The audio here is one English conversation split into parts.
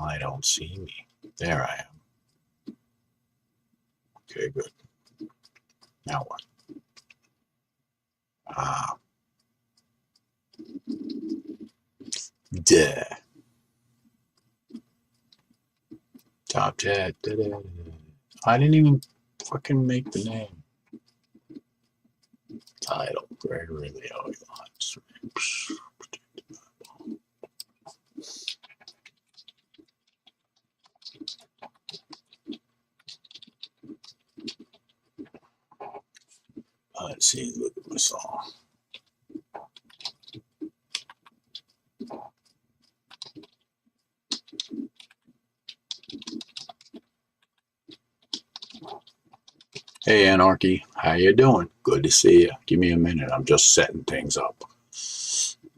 I don't see me. There I am. Okay, good. Now what? Ah. Duh. Top 10. I didn't even fucking make the name. Title: Gregory Leo Lines. Let's see, look at my song. Hey Anarchy, how you doing? Good to see you. Give me a minute, I'm just setting things up.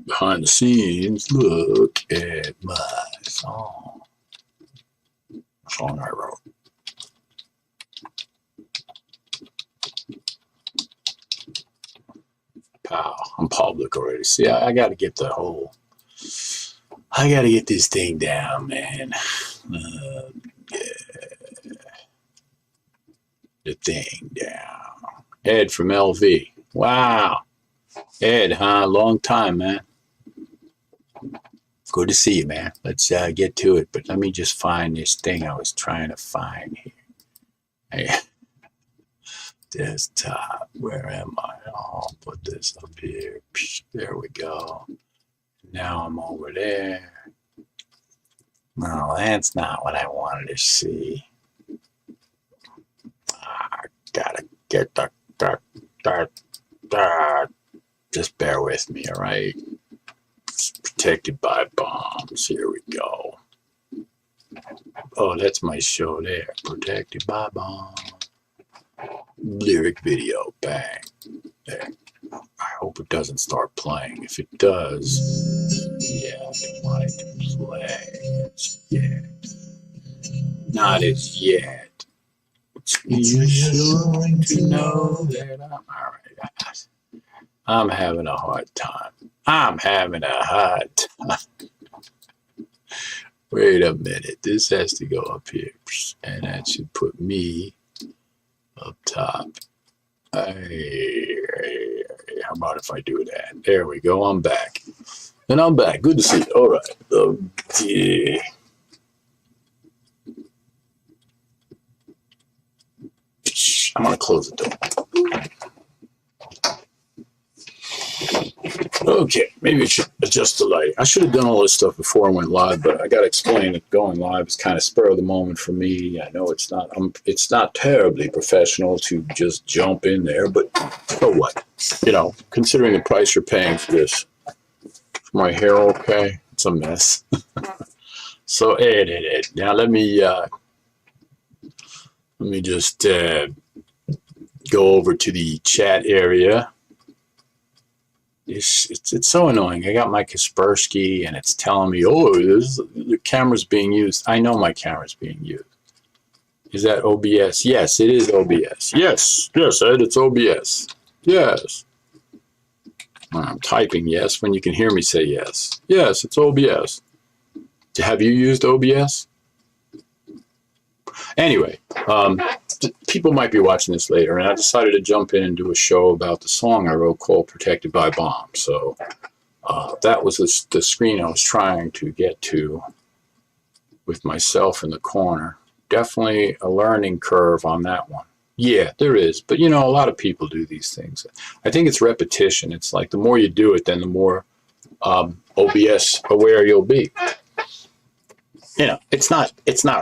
Behind the scenes, look at my song. Song I wrote. Pow, I'm public already. See, I gotta get the whole, I gotta get this thing down, man. Yeah. The thing down. Ed from LV. Wow. Ed, huh? Long time, man. Good to see you, man. Let's get to it. But let me just find this thing I was trying to find here. Hey. Desktop. Where am I? I'll put this up here. There we go. Now I'm over there. No, that's not what I wanted to see. I gotta get the just bear with me, all right? It's protected by bombs. Here we go. Oh, that's my show there. Protected by bombs. Lyric video. Bang. There. I hope it doesn't start playing. If it does, yeah, I don't want it to play as yet. Not as yet. You're going to know that I'm alright. I'm having a hard time. I'm having a hard time. Wait a minute. This has to go up here. And that should put me up top. Hey, how about if I do that? There we go. I'm back. And I'm back. Good to see you. All right. Yeah. I'm going to close the door. Okay, maybe I should adjust the lighting. I should have done all this stuff before I went live, but I got to explain that going live is kind of spur of the moment for me. I know it's not terribly professional to just jump in there, but so what? You know, considering the price you're paying for this. Is my hair okay? It's a mess. So, Ed. Now let me just go over to the chat area. It's so annoying. I got my Kaspersky and it's telling me, oh, the camera's being used. I know my camera's being used. Is that OBS? Yes, it is OBS. Yes, Ed, it's OBS. Yes. I'm typing yes when you can hear me say yes. Yes, it's OBS. Have you used OBS? Anyway, people might be watching this later, and I decided to jump in and do a show about the song I wrote called Protected by Bombs. So that was the screen I was trying to get to with myself in the corner. Definitely a learning curve on that one. Yeah, there is. But, you know, a lot of people do these things. I think it's repetition. It's like the more you do it, then the more OBS aware you'll be. You know, it's not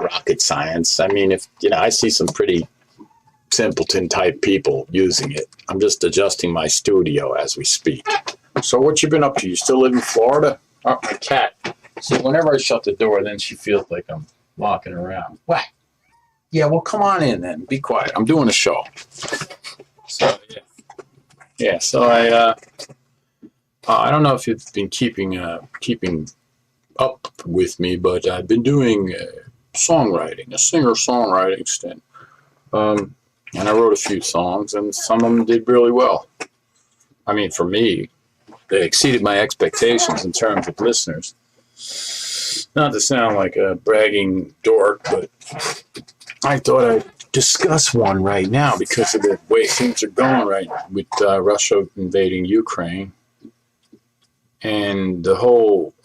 rocket science. I mean, I see some pretty simpleton type people using it. I'm just adjusting my studio as we speak. So what you been up to? You still live in Florida? Oh, my cat. See, whenever I shut the door, then she feels like I'm walking around. What? Yeah, well, come on in then. Be quiet. I'm doing a show. So, yeah. So I don't know if you've been keeping up with me, but I've been doing songwriting, a singer-songwriting stint. And I wrote a few songs, and some of them did really well. I mean, for me, they exceeded my expectations in terms of listeners. Not to sound like a bragging dork, but I thought I'd discuss one right now because of the way things are going right with Russia invading Ukraine. And a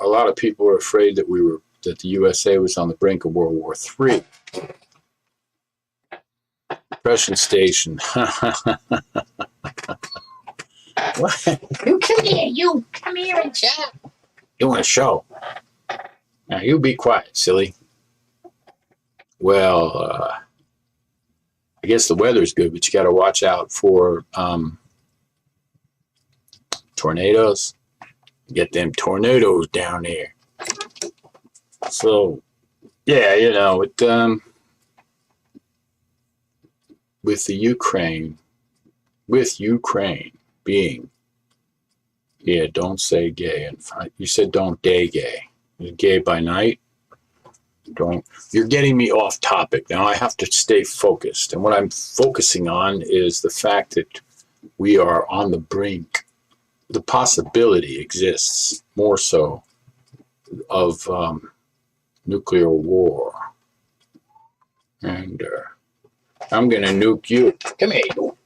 lot of people are afraid that that the USA was on the brink of World War III. Depression Station. What? You come here and chat. Doing a show. Now you be quiet, silly. Well, I guess the weather's good, but you got to watch out for tornadoes. Get them tornadoes down there. So, yeah, with the Ukraine being, yeah, don't say gay. And you said don't day gay. You're gay by night. You're getting me off topic. Now I have to stay focused. And what I'm focusing on is the fact that we are on the brink. The possibility exists more so of nuclear war. And I'm going to nuke you. Come here, you.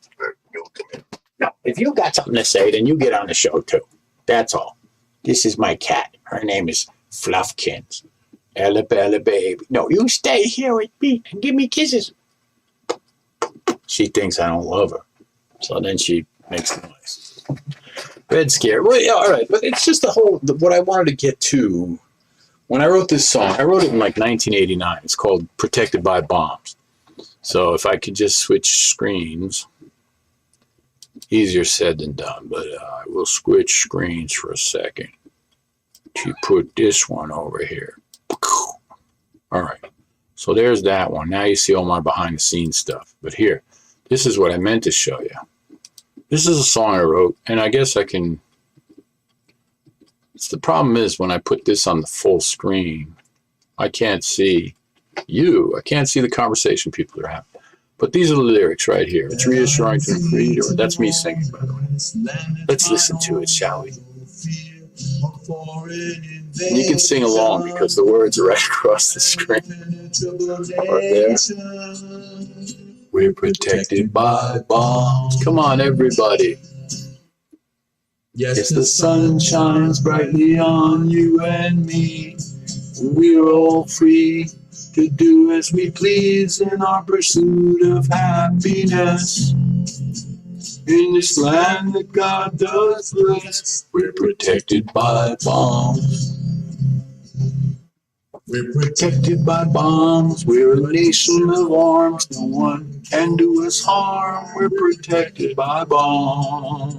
No, if you got something to say, then you get on the show too. That's all. This is my cat. Her name is Fluffkins. Ella Bella baby. No, you stay here with me and give me kisses. She thinks I don't love her. So then she makes noise. Red Scare. Well, yeah, all right. But it's just what I wanted to get to. When I wrote this song, I wrote it in like 1989. It's called Protected by Bombs. So if I could just switch screens, easier said than done, but I will switch screens for a second to put this one over here. All right, so there's that one. Now you see all my behind the scenes stuff. But here, this is what I meant to show you. This is a song I wrote, and I guess I can. The problem is when I put this on the full screen, I can't see you. I can't see the conversation people are having. But these are the lyrics right here. It's reassuring to the creator. That's me singing, by the way. Let's listen to it, shall we? And you can sing along because the words are right across the screen. Right there. We're protected by bombs. Come on, everybody. Yes, the sun shines brightly on you and me. We're all free to do as we please in our pursuit of happiness. In this land that God does bless, we're protected by bombs. We're protected by bombs. We're a nation of arms. No one can do us harm. We're protected by bombs.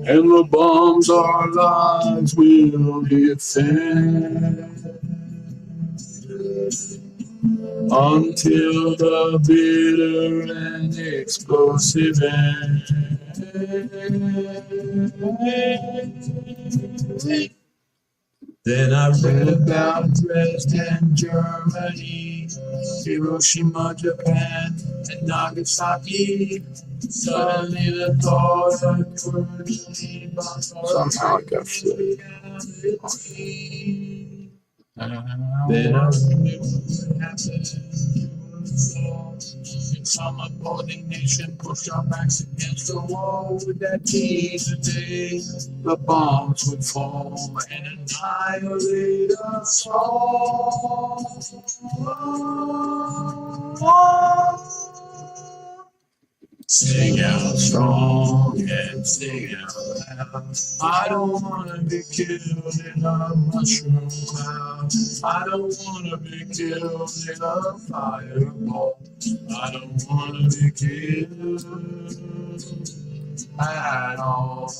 And the bombs our lives will defend. Until the bitter and explosive end. Then I read about Dresden, Germany, Hiroshima, Japan, and Nagasaki. Suddenly the thought occurred to me. Somehow it got flipped. Then I remember what happened. Some opposing nation pushed our backs against the wall. Would that be the day the bombs would fall and annihilate us all? Sing out strong and sing out loud. I don't wanna be killed in a mushroom cloud. I don't wanna be killed in a fireball. I don't wanna be killed at all.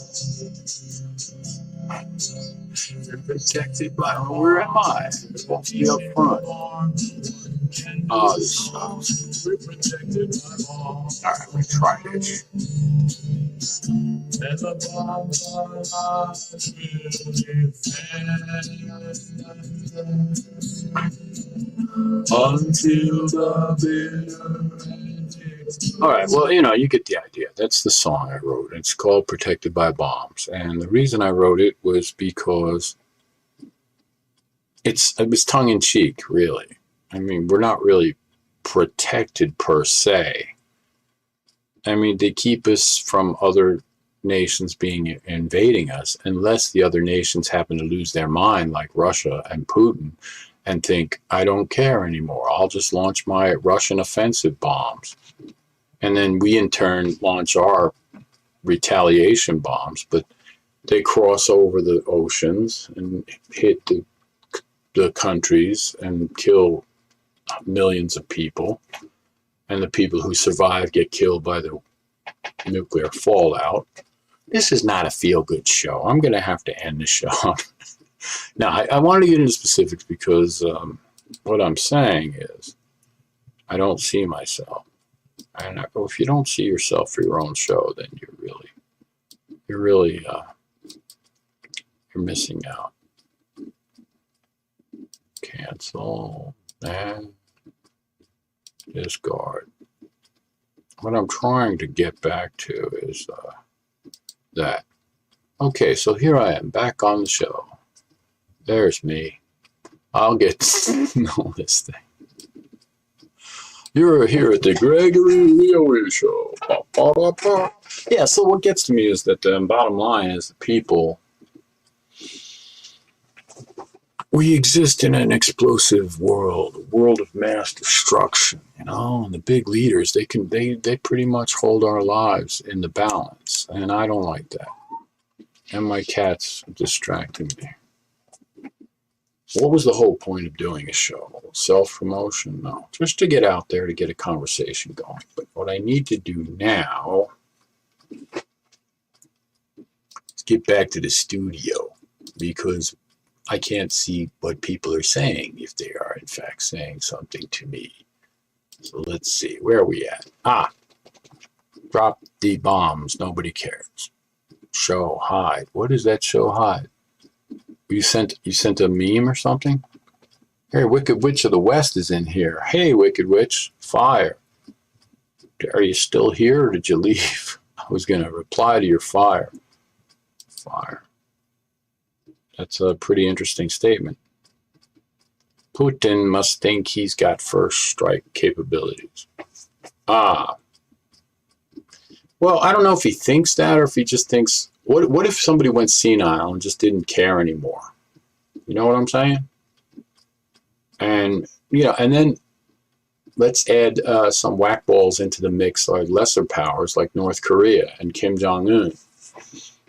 We're protected by, where am I? It's supposed to be up front. Oh, this sucks. Alright, we try this. Until the bitter. Alright, well, you get the idea. That's the song I wrote. It's called Protected by Bombs. And the reason I wrote it was because it was tongue in cheek, really. I mean, we're not really protected per se. I mean, they keep us from other nations being invading us, unless the other nations happen to lose their mind, like Russia and Putin, and think, I don't care anymore. I'll just launch my Russian offensive bombs. And then we in turn launch our retaliation bombs, but they cross over the oceans and hit the countries and kill millions of people. And the people who survive get killed by the nuclear fallout. This is not a feel-good show. I'm going to have to end the show. Now, I wanted to get into specifics because what I'm saying is I don't see myself. And if you don't see yourself for your own show, then you're missing out. Cancel and discard. What I'm trying to get back to is that. Okay, so here I am back on the show. There's me. I'll get to know this thing. You're here at the Gregory Leo Show. Ba, ba, ba, ba. Yeah, so what gets to me is that the bottom line is the people, we exist in an explosive world, a world of mass destruction, you know, and the big leaders, they pretty much hold our lives in the balance, and I don't like that. And my cat's distracting me. What was the whole point of doing a show? Self-promotion? No. Just to get out there to get a conversation going. But what I need to do now is get back to the studio, because I can't see what people are saying, if they are in fact saying something to me. So let's see. Where are we at? Drop the bombs. Nobody cares. Show hide. What is that show hide? You sent a meme or something? Hey, Wicked Witch of the West is in here. Hey, Wicked Witch, fire. Are you still here or did you leave? I was going to reply to your fire. Fire. That's a pretty interesting statement. Putin must think he's got first strike capabilities. Well, I don't know if he thinks that or if he just thinks, what if somebody went senile and just didn't care anymore? You know what I'm saying? And, you know, and then let's add some whackballs into the mix, like lesser powers like North Korea and Kim Jong-un.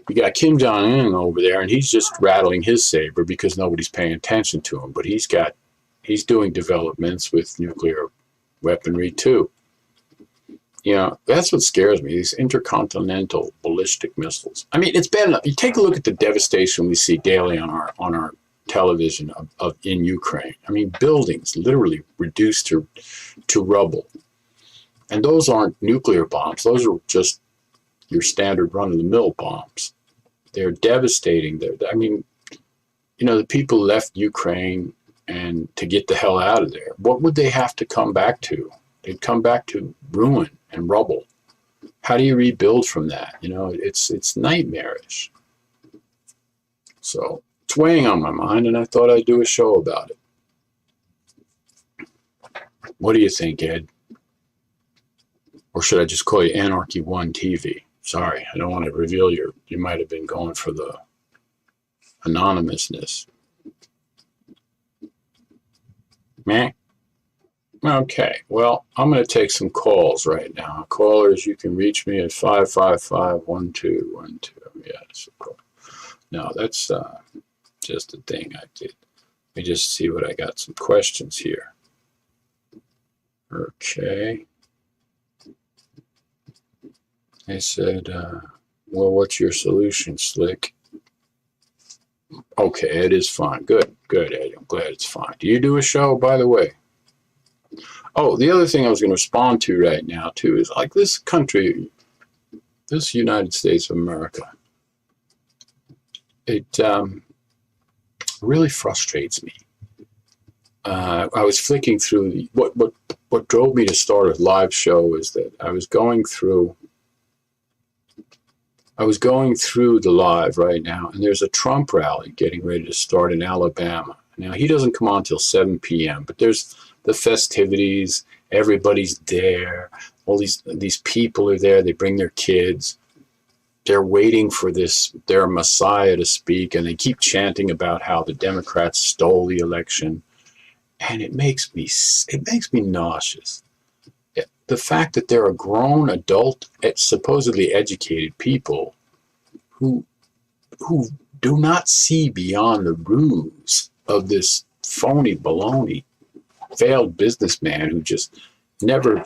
You got Kim Jong-un over there, and he's just rattling his saber because nobody's paying attention to him. But he's doing developments with nuclear weaponry too. You know, that's what scares me, these intercontinental ballistic missiles. I mean, it's bad enough. You take a look at the devastation we see daily on our television in Ukraine. I mean, buildings literally reduced to rubble. And those aren't nuclear bombs. Those are just your standard run-of-the-mill bombs. They're devastating. I mean, you know, the people left Ukraine and to get the hell out of there. What would they have to come back to? They'd come back to ruin and rubble. How do you rebuild from that? You know, it's nightmarish. So it's weighing on my mind, and I thought I'd do a show about it. What do you think, Ed? Or should I just call you Anarchy One TV? Sorry, I don't want to reveal you might have been going for the anonymousness. Meh. Okay, well, I'm going to take some calls right now. Callers, you can reach me at 555-1212. Yes, of course. No, that's just a thing I did. Let me just see what I got. Some questions here. Okay. I said, well, what's your solution, Slick? Okay, it is fine. Good, Ed. I'm glad it's fine. Do you do a show, by the way? Oh, the other thing I was going to respond to right now, too, is like this country, this United States of America, it really frustrates me. I was flicking through what drove me to start a live show is that I was going through the live right now, and there's a Trump rally getting ready to start in Alabama. Now, he doesn't come on till 7 p.m., but there's the festivities. Everybody's there. All these people are there. They bring their kids. They're waiting for their Messiah to speak, and they keep chanting about how the Democrats stole the election. And it makes me nauseous. The fact that there are grown, adult, supposedly educated people who do not see beyond the ruse of this phony baloney failed businessman who just never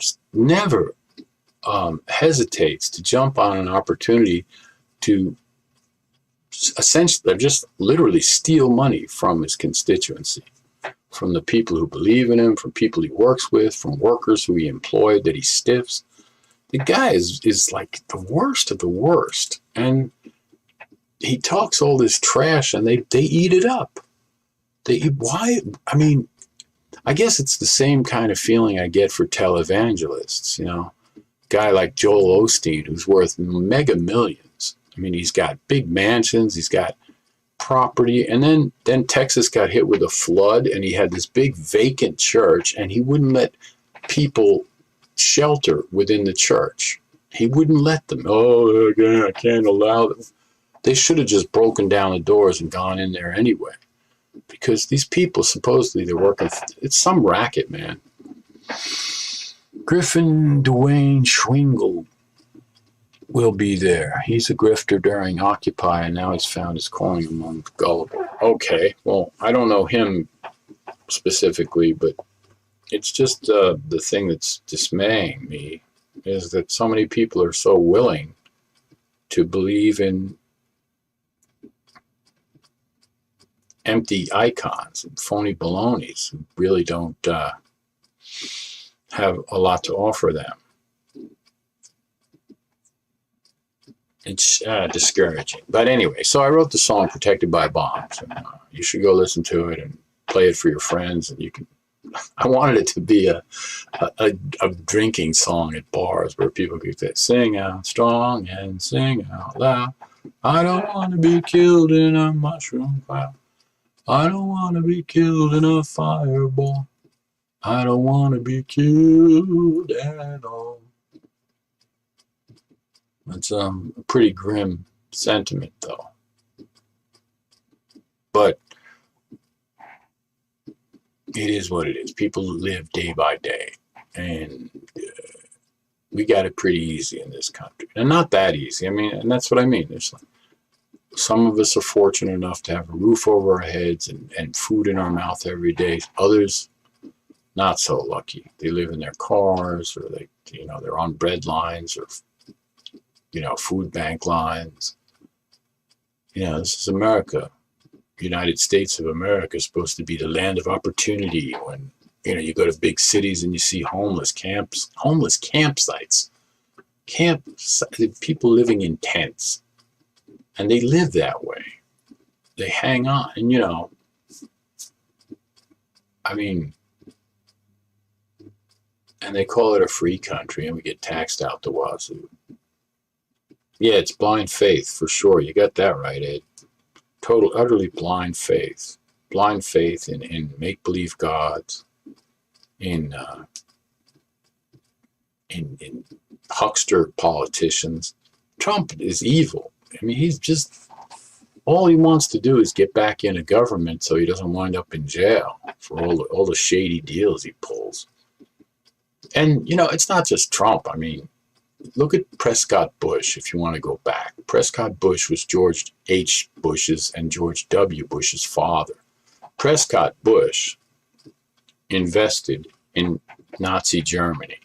hesitates to jump on an opportunity to essentially just literally steal money from his constituency, from the people who believe in him, from people he works with, from workers who he employed that he stiffs. The guy is like the worst of the worst. And he talks all this trash and they eat it up. Why? I mean, I guess it's the same kind of feeling I get for televangelists, you know. Guy like Joel Osteen, who's worth mega millions. I mean, he's got big mansions, he's got property, and then Texas got hit with a flood, and he had this big vacant church, and he wouldn't let people shelter within the church. He wouldn't let them. Oh, again, I can't allow them. They should have just broken down the doors and gone in there anyway. Because these people, supposedly, they're working. It's some racket, man. Griffin Dwayne Schwingle will be there. He's a grifter during Occupy, and now he's found his calling among the gullible. Okay, well, I don't know him specifically, but it's just the thing that's dismaying me is that so many people are so willing to believe in empty icons and phony balonies who really don't have a lot to offer them. It's discouraging. But anyway, so I wrote the song Protected by Bombs. And, you should go listen to it and play it for your friends. And you can. I wanted it to be a drinking song at bars where people could say, sing out strong and sing out loud. I don't want to be killed in a mushroom cloud. I don't want to be killed in a fireball. I don't want to be killed at all. It's a pretty grim sentiment, though. But it is what it is. People live day by day. And we got it pretty easy in this country. And not that easy. I mean, and that's what I mean. There's like, some of us are fortunate enough to have a roof over our heads and food in our mouth every day. Others, not so lucky. They live in their cars, or they're on bread lines, or food bank lines. This is America. United States of America is supposed to be the land of opportunity. When you go to big cities and you see homeless campsites, people living in tents. And they live that way. They hang on. And, and they call it a free country, and we get taxed out the wazoo. Yeah, it's blind faith, for sure. You got that right, Ed. Total, utterly blind faith. Blind faith in make-believe gods, in huckster politicians. Trump is evil. I mean, he's just, all he wants to do is get back into government so he doesn't wind up in jail for all the shady deals he pulls. And, it's not just Trump. I mean, look at Prescott Bush, if you want to go back. Prescott Bush was George H. Bush's and George W. Bush's father. Prescott Bush invested in Nazi Germany.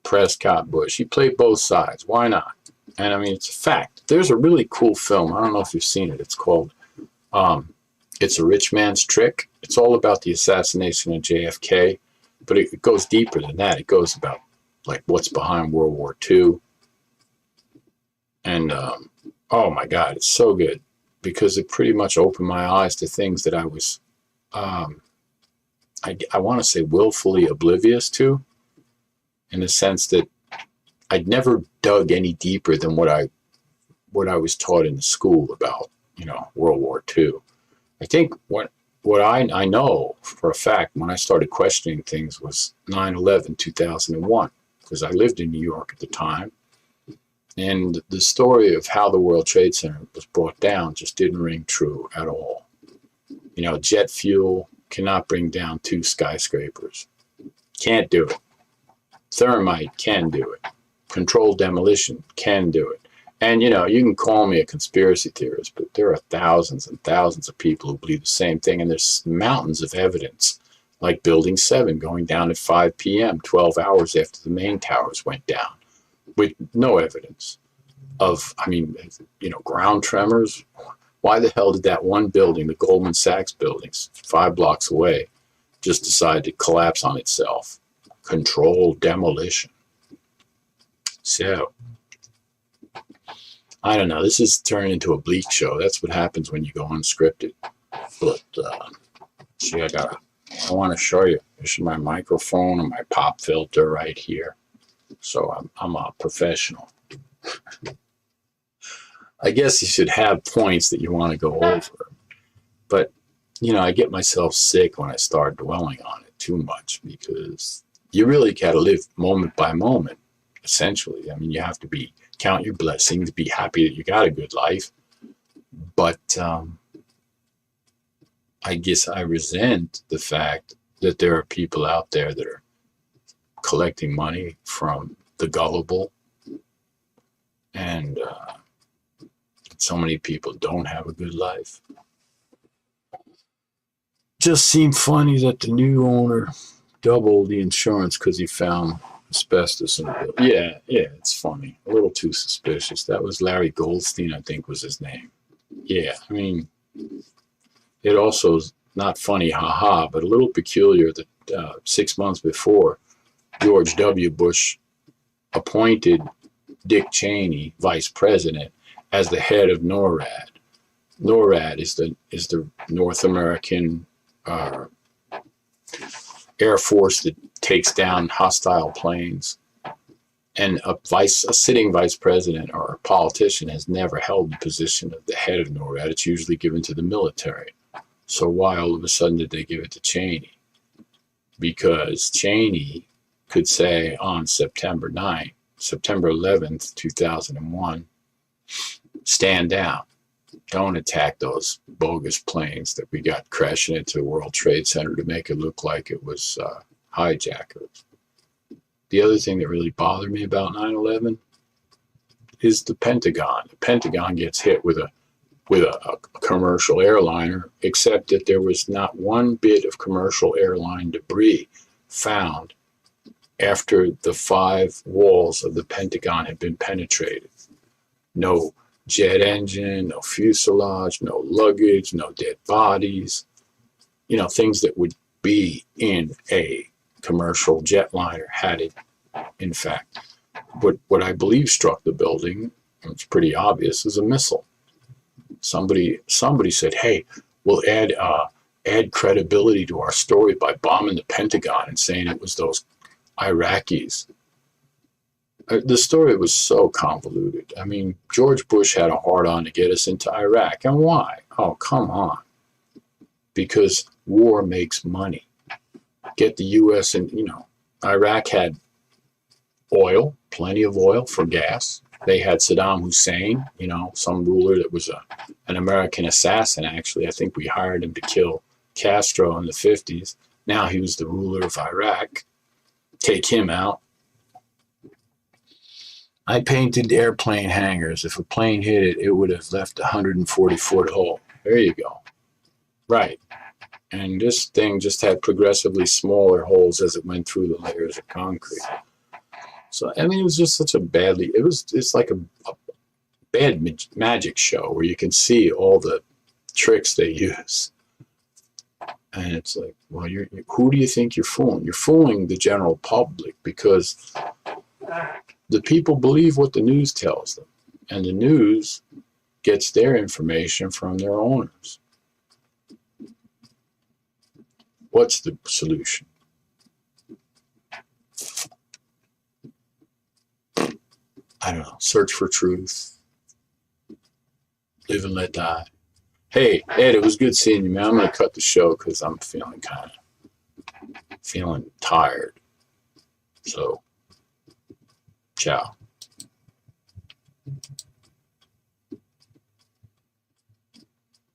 Prescott Bush. He played both sides. Why not? And I mean, it's a fact. There's a really cool film. I don't know if you've seen it. It's called It's a Rich Man's Trick. It's all about the assassination of JFK, but it goes deeper than that. It goes about like what's behind World War II. And oh my God, it's so good because it pretty much opened my eyes to things that I was, I want to say willfully oblivious to, in the sense that I'd never dug any deeper than what I was taught in the school about, World War II. I think what what I know for a fact when I started questioning things was 9/11, 2001, because I lived in New York at the time. And the story of how the World Trade Center was brought down just didn't ring true at all. You know, jet fuel cannot bring down 2 skyscrapers. Can't do it. Thermite can do it. Controlled demolition can do it. And, you know, you can call me a conspiracy theorist, but there are thousands and thousands of people who believe the same thing. And there's mountains of evidence, like Building 7 going down at 5 p.m., 12 hours after the main towers went down, with no evidence of, I mean, you know, ground tremors. Why the hell did that one building, the Goldman Sachs buildings, 5 blocks away, just decide to collapse on itself? Controlled demolition. So, I don't know. This is turned into a bleak show. That's what happens when you go unscripted. But, see, I want to show you. This is my microphone and my pop filter right here. So I'm a professional. I guess you should have points that you want to go over. But, you know, I get myself sick when I start dwelling on it too much, because you really got to live moment by moment, essentially. I mean, you have to count your blessings, be happy that you got a good life. But I guess I resent the fact that there are people out there that are collecting money from the gullible, and so many people don't have a good life. Just seemed funny that the new owner doubled the insurance because he found asbestos in the building. Yeah, it's funny. A little too suspicious. That was Larry Goldstein, I think was his name. Yeah, I mean, it also is not funny, haha, but a little peculiar that 6 months before, George W. Bush appointed Dick Cheney, vice president, as the head of NORAD. NORAD is the North American Air Force that takes down hostile planes. And a sitting vice president or a politician has never held the position of the head of NORAD. It's usually given to the military. So why all of a sudden did they give it to Cheney? Because Cheney could say on September 11th, 2001, stand down. Don't attack those bogus planes that we got crashing into the World Trade Center to make it look like it was hijackers. The other thing that really bothered me about 9/11 is the Pentagon. The Pentagon gets hit with a commercial airliner, except that there was not one bit of commercial airline debris found after the 5 walls of the Pentagon had been penetrated. No jet engine, no fuselage, no luggage, no dead bodies, you know, things that would be in a commercial jetliner had it, in fact. But what I believe struck the building, it's pretty obvious, is a missile. Somebody said, hey, we'll add credibility to our story by bombing the Pentagon and saying it was those Iraqis. The story was so convoluted. I mean, George Bush had a hard-on to get us into Iraq. And why? Oh, come on. Because war makes money. Get the U.S. and, you know, Iraq had oil, plenty of oil for gas. They had Saddam Hussein, you know, some ruler that was an American assassin, actually. I think we hired him to kill Castro in the 50s. Now he was the ruler of Iraq. Take him out. I painted airplane hangars. If a plane hit it, it would have left a 140-foot hole. There you go. Right. And this thing just had progressively smaller holes as it went through the layers of concrete. So, I mean, it was just such a it's like a bad magic show where you can see all the tricks they use. And it's like, well, who do you think you're fooling? You're fooling the general public, because the people believe what the news tells them. And the news gets their information from their owners. What's the solution? I don't know. Search for truth. Live and let die. Hey, Ed, it was good seeing you, man. I'm going to cut the show because I'm feeling tired. So, ciao.